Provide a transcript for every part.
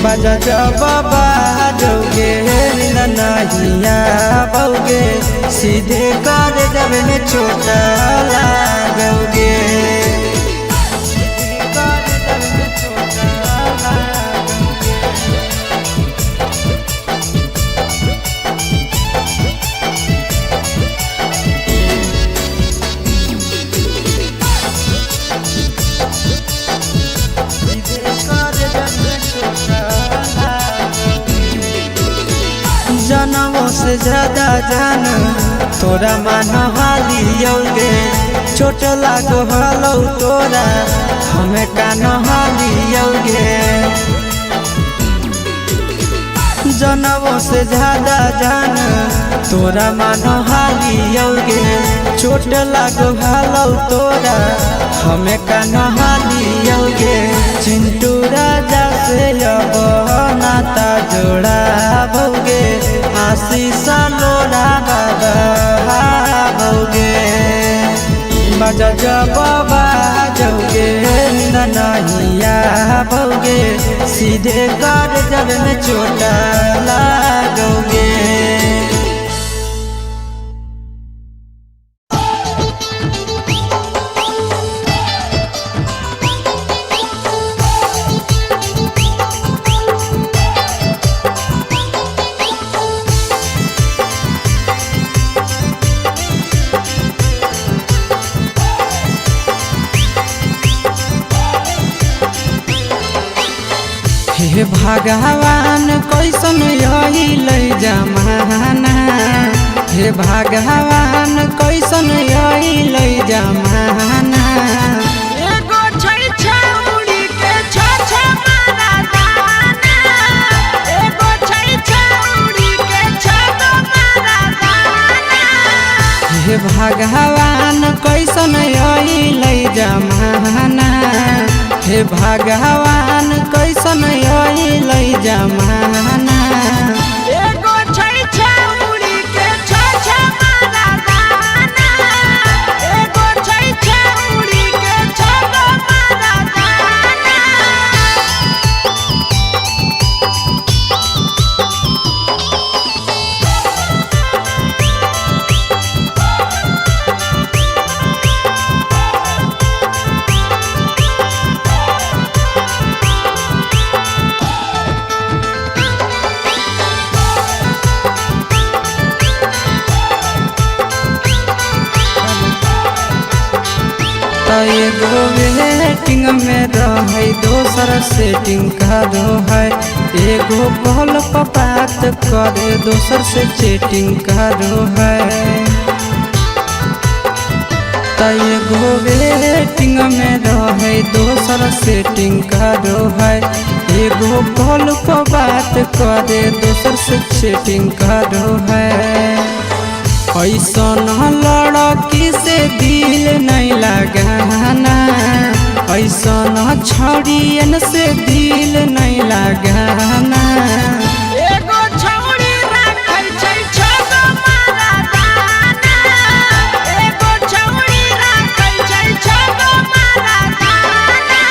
बजा जब बाजोगे ननहिया बौगे सीधे कर जब में चोट लागोगे। जनमों से ज्यादा जान तोरा मान हालियोगे। चोट लागो हलो तोरा हमें कान हालियोगे। जनमों से ज्यादा जान तोरा मान हालियोगे। चोट लागो हलो तोरा हमें कान हालियोगे। चिंटू राजा से अब नाता जोड़ा भोगे। आशीष लोड़ा बाबा भोगे। बजा जब बाजोगे ननहिया भोगे सीधे कर जब में चोट लागोगे। हे भगवान कैसन यही लई जमाना। हे भगवान कैसन यही लई जमाना। एगो छै छौड़ी के छ मारा दाना। एगो छै छौड़ी के छ मारा दाना। हे भगवान कैसन यही लई जमाना। हे भगवान कैसन यही लई जमाना। एगो छै छौड़ी के छ मारा दाना। एगो छै छौड़ी के छ मारा दाना। एगो वेटिंग में रहे दोसर सेटिंग करो है। एगो कॉल पर बात करे दोसर से चैटिंग करो है। एगो वेटिंग में रहे दोसर सेटिंग करो है। एगो कॉल पर बात करे दोसर से चैटिंग करो है। ऐसन लड़की से दिल नहीं लगाना। ऐसन छौड़ियन से दिल नहीं लगाना। एगो छौड़ी राखै छै छ मारा दाना। एगो छौड़ी राखै छै छ मारा दाना।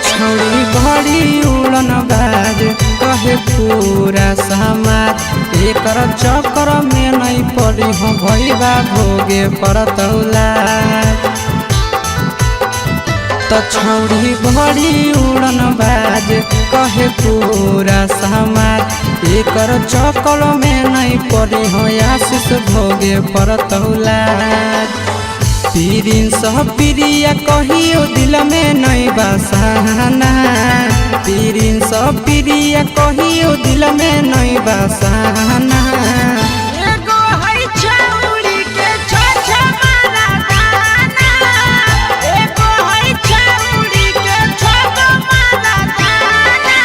छौड़ी बड़ी उड़न बाज कहे पूरा समाज। एकर चक्कर में नहीं पड़ी हो भैया भोगे परतौला। छौड़ी बड़ी उड़न बाज कहे पूरा समाज। एकर चक्कर में नहीं पड़ी हो आशीष भोगे परतौला। पीरिन सब प्रिया कहियो दिल में नहीं बसाना। पीरिन सब प्रिया कहियो दिल में नहीं बसाना। एगो है छौड़ी के छ मारा दाना। एगो है छौड़ी के छ मारा दाना।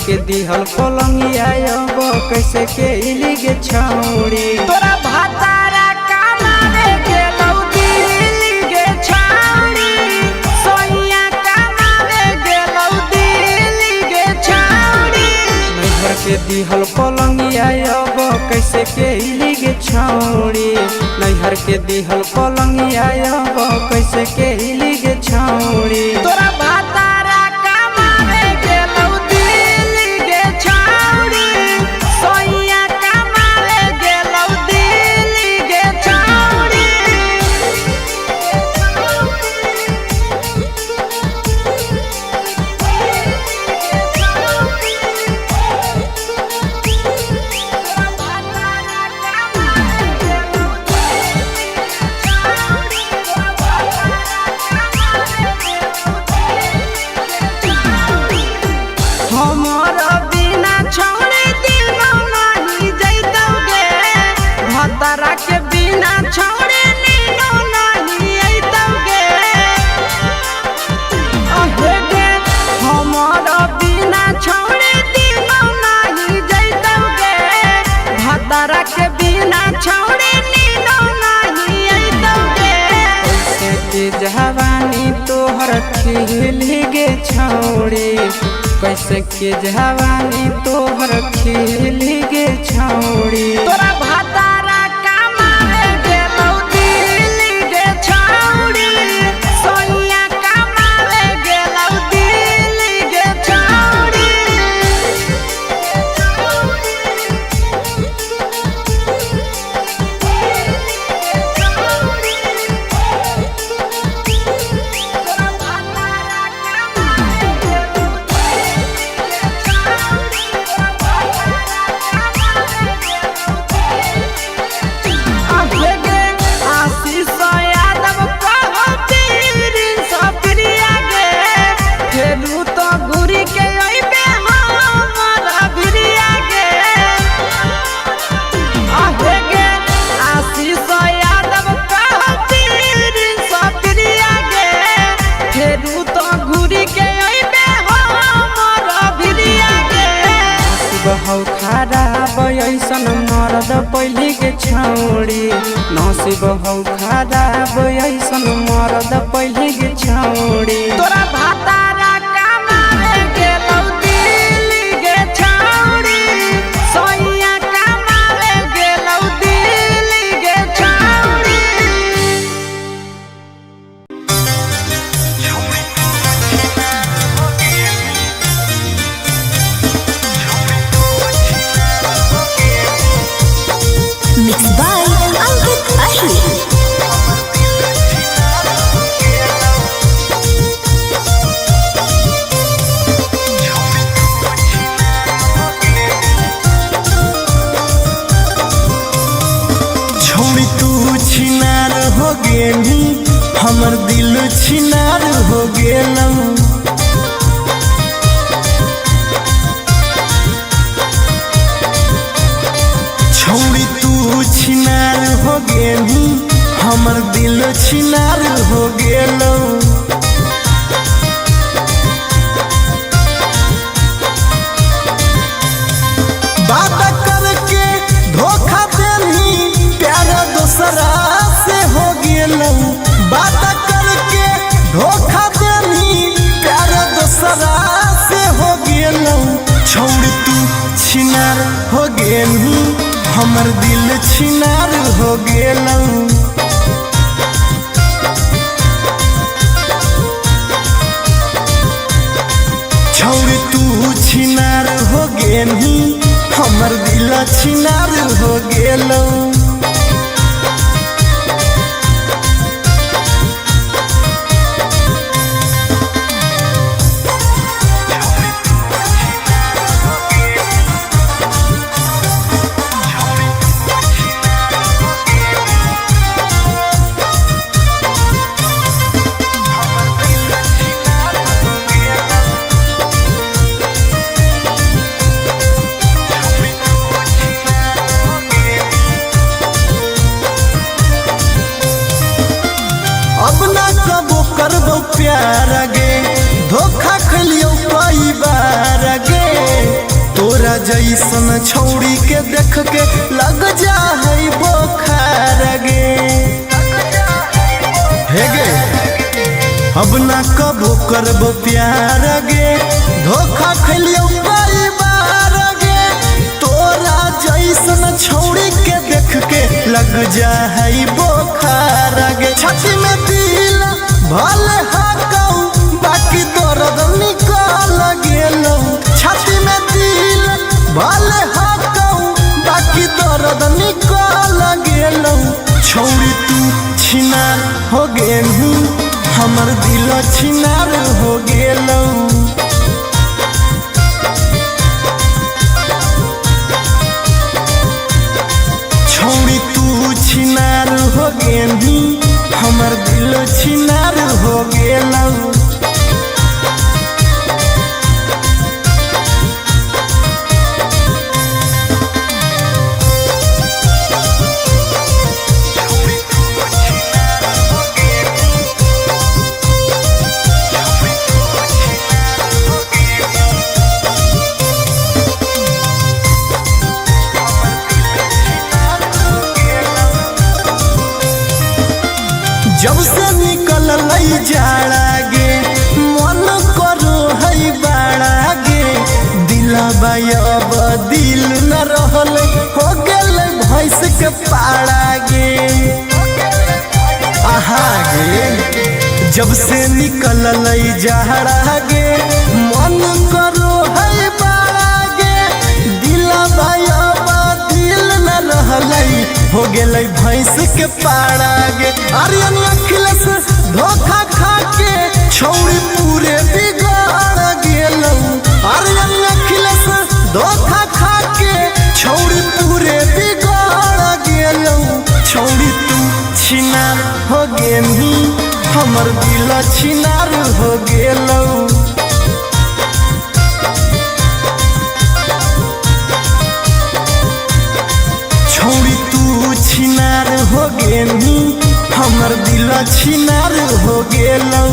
के दिहल पलंगिया अब कैसे के इली गे छौड़ी। तोरा भातारा कमावे गेलौ दिल्ली गे छौड़ी, सोइया कमावे गेलौ दिल्ली गे छौड़ी। नैहर के दिहल पलंगिया अब कैसे के इली गे छौड़ी। नैहर के दिहल पलंगिया अब कैसे के इली गे छौड़ी। तोरा भातारा कमावे गेलौ दिल्ली गे छौड़ी, सोइया कमावे गेलौ दिल्ली गे छौड़ी। हमर बिना छौड़ी दिनो नहीं जैतौगे, भतरा के बिना छौड़ी नीनो नहीं अइतौगे। अहे गे हमर बिना छौड़ी दिनो नहीं जैतौगे, भतरा के बिना छौड़ी नीनो नहीं अइतौगे। कैसे के जवानी तोहर खिली गे छौड़ी। कैसे के जवानी तोहर खिली गे छौड़ी। तोरा भातारा कमावे गेलौ दिल्ली गे छौड़ी, सोइया कमावे गेलौ दिल्ली गे छौड़ी। अहे गे आशीष यादव कहो पीरिन सप्रिया गे, फेरू तो घुरी के अइबे हमर भिरिया गे। अहे गे आशीष यादव कहो पीरिन सप्रिया गे, फेरू तो घुरी के अइबे हमर भिरिया गे। नसीब हौ खराब ऐसन मरद पहली के छौड़ी। नसीब हौ खराब ऐसन मरद पहली के छौड़ी। तोरा भातारा कमावे गेलौ दिल्ली गे छौड़ी, सोइया कमावे गेलौ दिल्ली गे छौड़ी। Mixed by Ankit Ahir. छौड़ी तू छिनार हो गेली, हमर दिल छिनार हो गेलौ। छौड़ी तू छिनार हो गेली, हमर दिल छिनार हो गेलौ। बात करके धोखा देनी, प्यार दोसरा से हो गेलौ। बात करके धोखा देनी, प्यार दोसरा से हो गेलौ। छौड़ी तू छिनार हो गेली, हमर दिल छिनार हो गेलौ। छौड़ी तू छिनार हो गेली, हमर दिल छिनार हो गेलौ। प्यार गे धोखा खलियो कई बार गे जैसन छौड़ी के देख के लग जा है बोखार गे हे गे अब ना कबो करबो प्यार गे धोखा खलियो कई बार गे तोरा जैसन छौड़ी के देख के लग जा है बोखार गे छाती में दिल भले हाकौ बाकी दर्द निकल गेलौ छाती में दिल भले हाकौ बाकी दर्द निकल गेलौ छौड़ी तू छिनार हो गेलू हमर दिल छिनार हो गेलौ छौड़ी तू छिनार हो गेलू हमर दिल छिनार हो गेलौ जब से निकल लई जाड़ा गे मन करो है बाड़ा गे दिलबा अब दिल न रहल हो गेल भैंस के पाड़ा गे आहा गे जब से निकल लई जाड़ा गे मन करो है बाड़ा गे दिलबा अब दिल न रहल हो गेलै भैंस के पाड़ा गे आर्यन अखिलेश धोखा खा के छौड़ी पूरे बिगाड़ गेलौ आर्यन अखिलेश धोखा खा के छौड़ी पूरे बिगाड़ गेलौ छौड़ी तू छिनार हो गेलही हमर दिल छिनार हो गेलौ छौड़ी तू छिनार हो गेलू हमर दिल छिनार हो गेलौ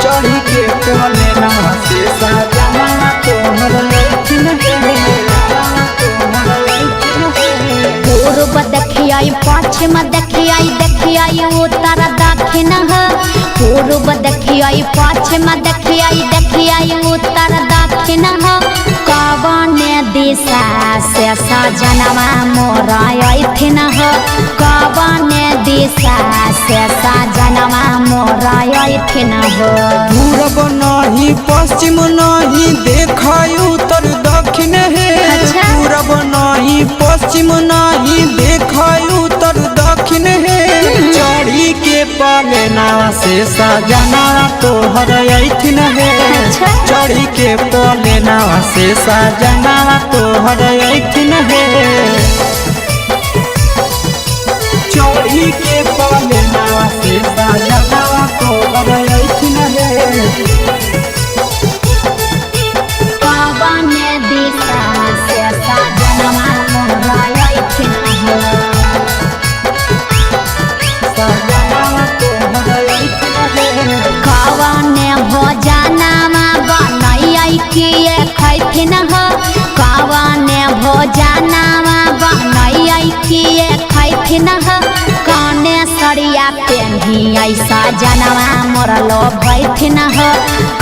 चढ़ी के टोले नवा से सजना तोहर लैठिन पूर्व देखियाई पश्चिम देखियाई उत्तर दक्षिण पूर्व देखियाई पश्चिम देखियाई उत्तर दक्षिण कवन दिशा से सजनवा मोरा अइथिन कवन दिशा से सजनवा मोरा अइथिन पूरब नहीं पश्चिम नहीं देखाई उत्तर दक्षिण है अच्छा। पूरब नहीं पश्चिम नहीं देखाई उत्तर दक्षिण है चढ़ी के पलेना से सजना तोहर अइथिन है अच्छा। चढ़ी के पलेना से सजना तोहर अइथिन है चढ़ी के पलेना से सजना तोहर अइथिन है कवन दिशा से सजनवा मोरा अइथिन कवन भोजनमा बनैया किए खैथिन कवन भोजनमा बनैया किए खैथिन कने सरिया पेन्ही ऐसा जनवा मोरलो भैथिन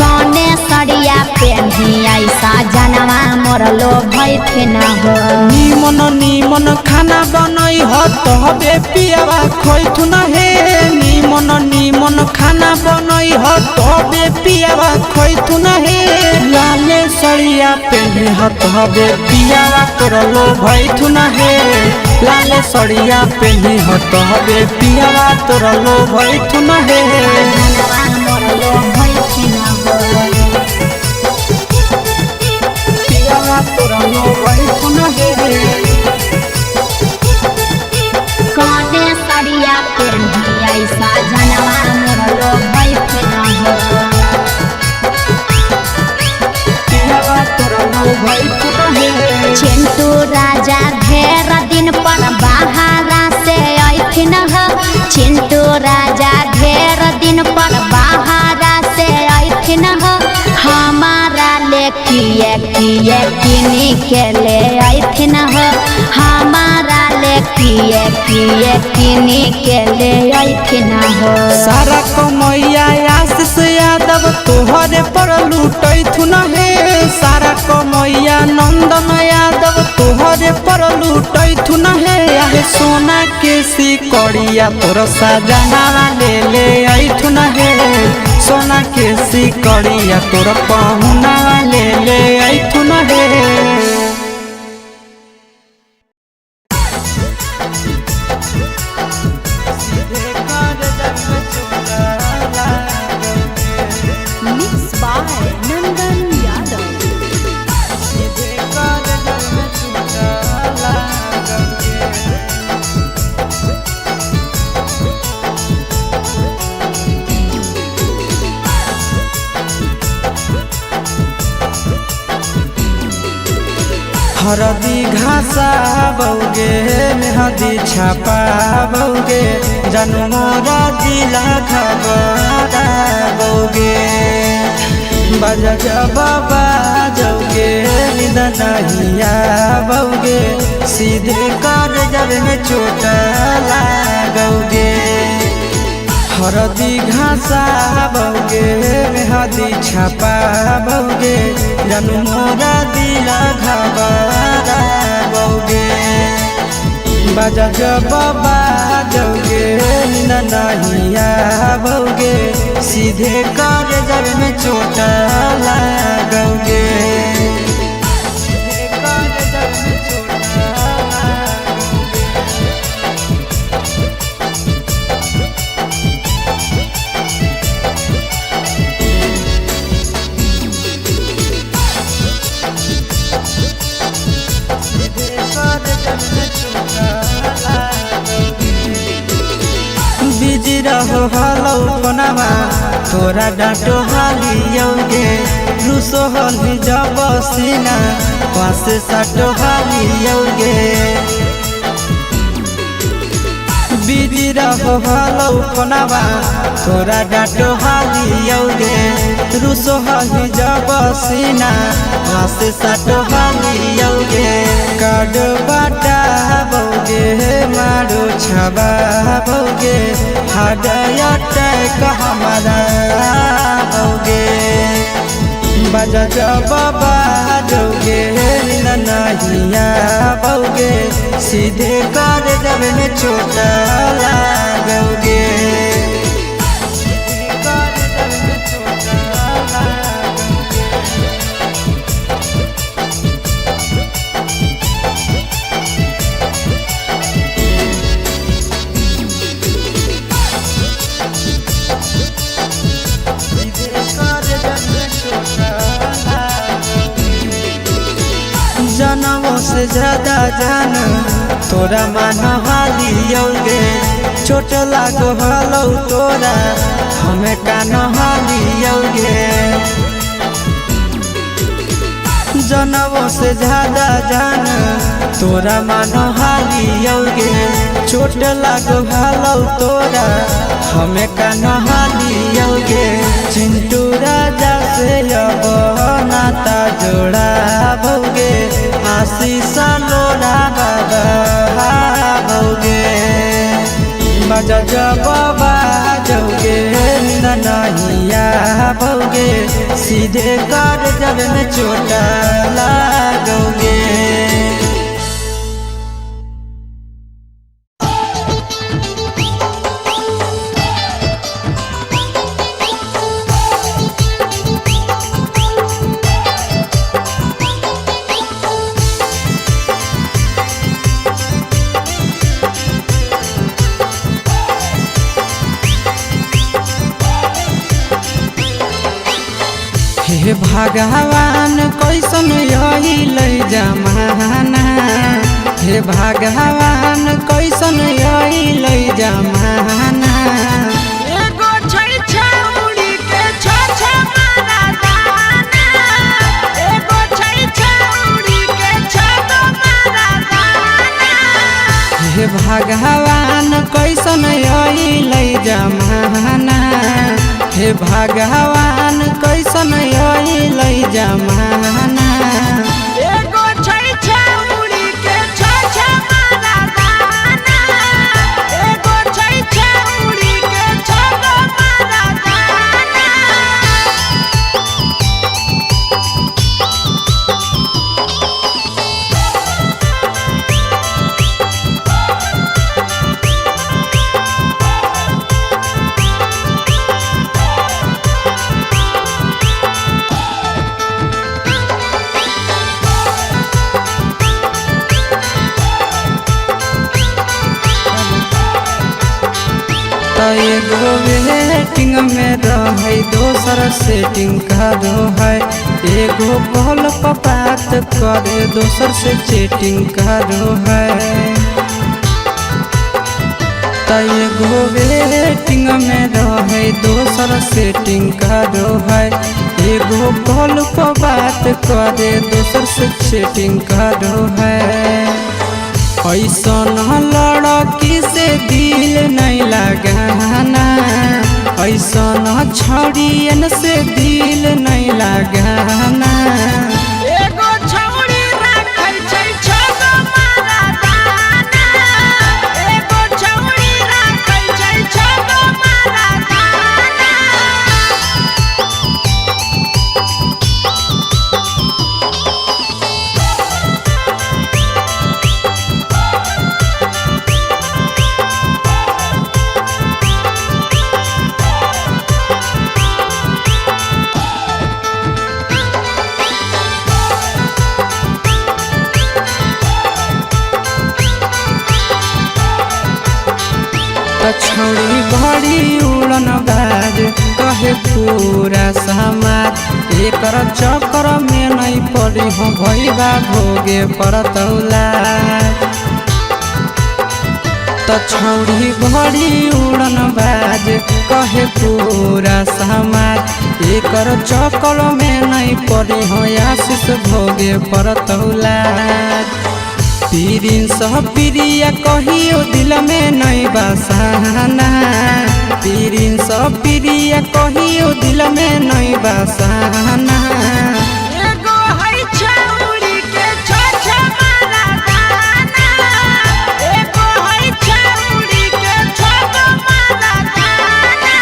कने सरिया पेन्ही ऐसा जनवा मोरलो भैथिन निमन निमन खाना बनई हो तबे पियावा खैथुन हे निमन निमन खाना बनई हो तबे पियावा खैथुन हे लाले सरिया पेन्ही हो तबे पियावा तोरलो भैथुन हे लाले सरिया पेन्ही हो तबे पियावा तोरलो भैथुन हे जनवा मोरलो भैथिन पियावा तोरलो भैथुन हे कने सरिया पेन्ही ऐसा जनवा मोरलो चिंटू राजा ढेर दिन पर बाहरा से अइथिन ह चिंटू राजा ढेर दिन पर बाहरा से अइथिन ह हमारा ले किए किनी के ले अइथिन ह हमारा ले किए किनी के ले अइथिन ह सारा कमैया आशीष यादव तोहरे पर लूटैथुन हे सारा कमैया नंदन यादव तोहरे पर लूटैथुन हे आहे सोना के सिकड़िया तोर सजना ले अइथुन हे सोना के सिकड़िया तोर पहुना ले अइथुन हे हरदी घासा बौगे मेहदी छापा बौगे जनमोरा जिला खबरा बौगे बजा बाबा जौगे निदनहिया बौगे सीधे कर जब में चोट लागोगे हरदी घासा बौगे मेहदी छापा बौगे जनमोरा दिला घबरा बौगे बजा बाबा जौगे नहिया बौगे सीधे कर जब में चोट लागोगे बिजी रहो हलो कोनामा तोरा डांटो हालियोगे रूसो हली जब सीना पास साटो हालियोगे बिजी रहो हलो कोनामा तोरा डांटो हालियोगे रूसो हली जब सीना पास साटो हालियोगे काड बाटा बौगे मारो छबा बौगे हाडया टैक हमारा बौगे बजा बाबा जौगे नहिया बौगे सीधे कर जब में चोट लागोगे जनमों से ज्यादा जान तोरा मान हालियोगे चोट लागो हलो तोरा हमें कान हालियोगे जनमों से ज्यादा जान तोरा मान हालियोगे चोट लागो हलो तोरा हमें कान हालियोगे चिंटू राजा से अब नाता जोड़ा भोगे आशीष लोड़ा बाबा भोगे बजा बाबा जौगे नहिया भोगे सीधे कर जब में चोट लागोगे हे भगवान कैसन अइलै जमाना हे भगवान कैसन अइलै जमाना एगो छै छौरी के छ छ मारा दाना एगो छै छौरी भगवान कैसन अइलै जमाना, हे भगवान कैसन अइलै जमाना। एगो छै छौरी के छ मारा दाना, एगो छै छौरी के छ मारा दाना। एगो वेटिंग में रहै दोसर सेटिंग करो है, एगो कॉल पर बात करे दोसर से चैटिंग करो है। एगो वेटिंग में रहै दोसर सेटिंग करो है, एगो कॉल पर बात करे दोसर से चैटिंग करो है। ऐसन लड़की से दिल नहीं लगाना, ऐसन छड़ियन से दिल नहीं लगाना। एगो छौरी राखै छै छगो मारा दाना, एगो छौरी राखै छै छगो मारा दाना। छौरी बड़ी उड़न बाज कहे पूरा समाज, एकर चक्कर में नहीं पड़ी हो भैया भोगे पड़तौला। छौरी बड़ी उड़न बाज कहे पूरा समाज, एकर चक्कर में नहीं पड़ी हो आशीष भोगे पड़तौला। प्रिंस प्रिया कहियो दिल में नहीं बसाना, प्रिंस प्रिया कहियो दिल में नहीं बसाना। एगो है छौरी के छ मारा दाना, एगो है छौरी के छ मारा दाना।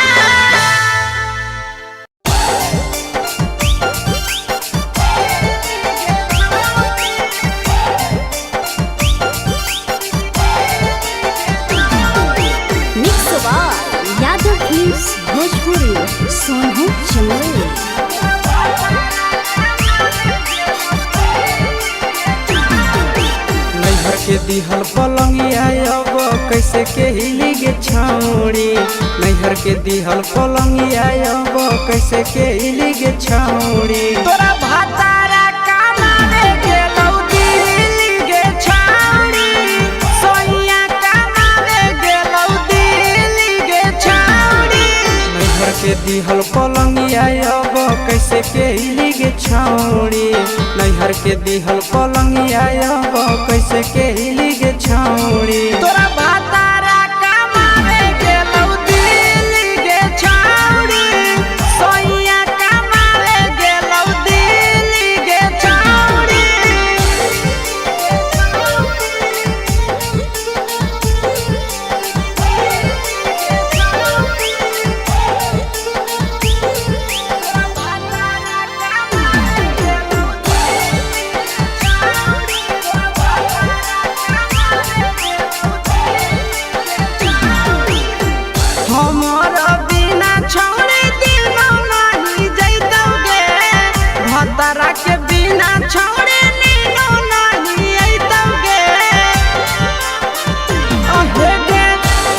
यादव फिल्म्स भोजपुरी सोनू चंदेल। नैहर के दिहल पलंगिया अब कैसे के हिली गे छौरी, नैहर के दिहल पलंगिया अब कैसे के हिली गे छौरी। तोरा भातारा कमावे गेलौ दिल्ली गे छौरी, सोनिया कमावे गेलौ दिल्ली गे छौरी। नैहर के दिहल पलंगिया अब कैसे के हिली गे छौरी, नैहर के दिहल पलंगिया अब कैसे के हिली गे छौरी। तोरा भातारा कमावे गेलौ दिल्ली गे छौरी, सोनिया कमावे गेलौ दिल्ली गे छौरी। हमारा बिना छौरी दिनो नहीं जैतौगे, भतरा के बिना छौरी नीनो नहीं अइतौगे। अहे गे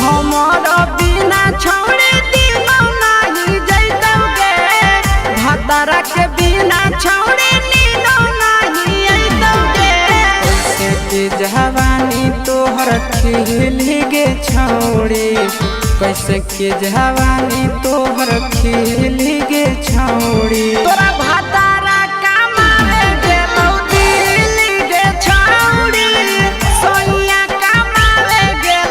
हमारा बिना छौरी दिनो नहीं जैतौगे, भतरा के बिना छौरी नीनो नहीं अइतौगे। कैसे के जवानी तोहर खिली गे छौरी, कैसे के जवानी तोहर खिली गे छौरी। तोरा भातारा कमावे गेलौ दिल्ली गे छौरी, सोनिया कमावे गेलौ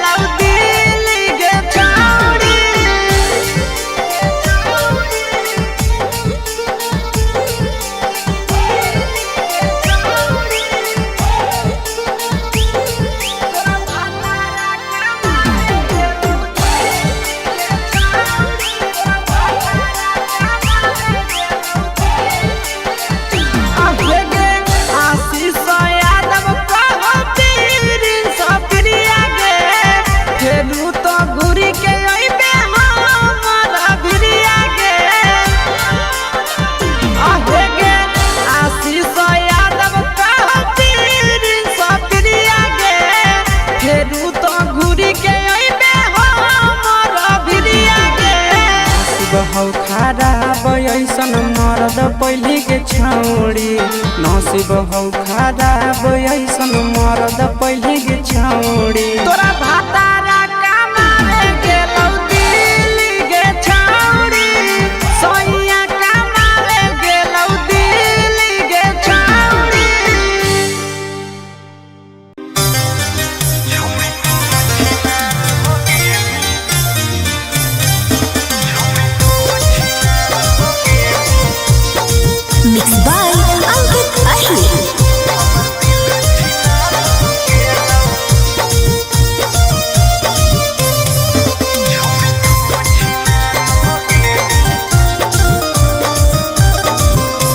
मरद पहली के छौड़ी नसीब हौ खराब ऐसन मरद पहली के छौड़ी तोरा भातारा कमारे गेलौ दिल्ली गे छौड़ी सोइया कमारे गेलौ दिल्ली गे छौड़ी Mixed by Ankit Ahir.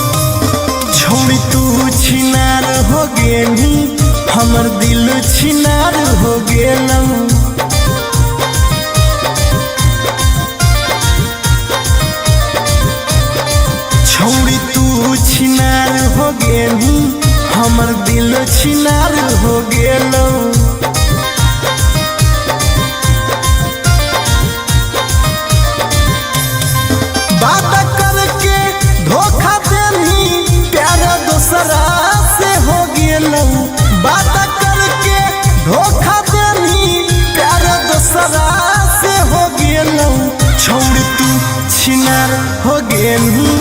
छोड़ी तू छिनार हो गेली हमर दिल छिनार हो गेलौ छोड़ी तू छिनार हो गेली हमर दिल छिनार हो गेलौ बात करके धोखा देनी प्यार दूसरा से हो गेलौ बात करके धोखा देनी प्यार दूसरा से हो गेलौ छोड़ तू छिनार हो गेली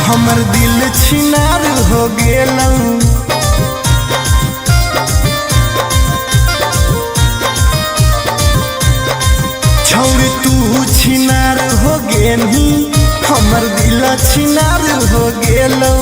हमर दिल छिनार हो गेलौ छोड़ तू छिनार हो गेली हमर दिल छिनार हो गेलौ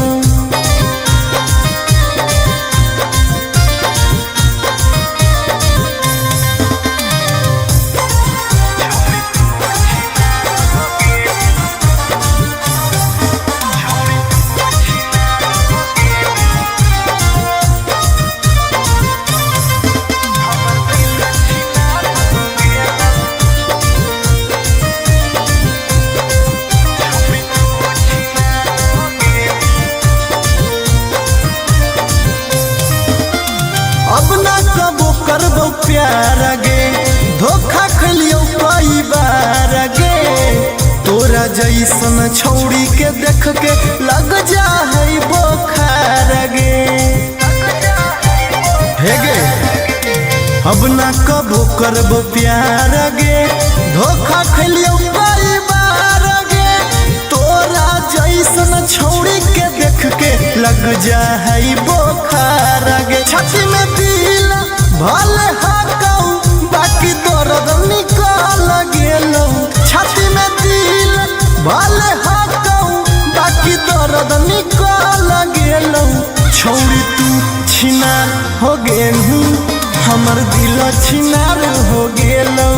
अब ना कबो करबो प्यार गे धोखा खलियो कई बार गे तोरा जैसन छौड़ी के देख के लग जा है बोखार गे हे गे अब ना कबो करबो प्यार गे धोखा खलियो कई बार गे तोरा जैसन छौड़ी के देख के लग जा है बोखार गे छाती में दिल भले हाकौ बाकी दर्द निकाल गेलौ छाती में दिल भले हाकौ बाकी दर्द निकाल गेलौ छोड़ी तू छिनार हो गेलू हमर दिल छिनार हो गेलौ